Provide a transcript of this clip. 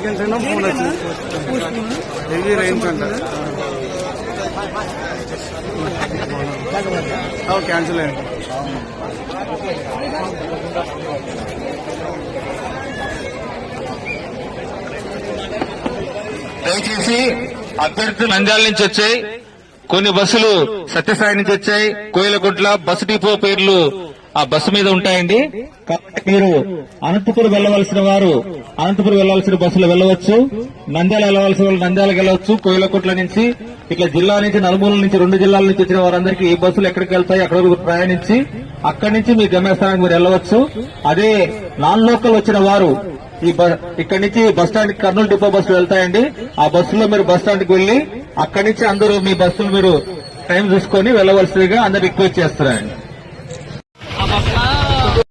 Seconds అయినా phone వచ్చింది. Heavy rains అంట. క్యాన్సిల్ అయ్యింది. దయచేసి అభ్యర్థులు నంద్యాల నుంచి వచ్చాయి, కొన్ని బస్సులు సత్యసాయి నుంచి వచ్చాయి. కోయిలగుట్ల బస్సు డిపో పేర్లు ఆ బస్సు మీద ఉంటాయండి. కాబట్టి మీరు అనంతపురం వెళ్లవలసిన వారు అనంతపురం వెళ్లాల్సిన బస్సులు వెళ్లవచ్చు. నంద్యాల వెళ్లవలసిన వాళ్ళు నంద్యాలకు వెళ్లవచ్చు. కోయిలగుట్ల నుంచి ఇట్లా జిల్లా నుంచి నలుమూలల నుంచి 2 జిల్లాల నుంచి వచ్చిన వారందరికీ ఈ బస్సులు ఎక్కడికి వెళ్తాయి అక్కడ వరకు ప్రయాణించి అక్కడి నుంచి మీ గమ్యస్థానానికి మీరు వెళ్లవచ్చు. అదే నాన్ లోకల్ వచ్చిన వారు ఇక్కడి నుంచి బస్టాండ్ కర్నూలు డిపో బస్సులు వెళ్తాయండి. ఆ బస్సులో మీరు బస్టాండ్కి వెళ్లి అక్కడి నుంచి అందరూ మీ బస్సులు మీరు టైం చూసుకొని వెళ్లవలసిందిగా అందరు రిక్వెస్ట్ చేస్తున్నారండి.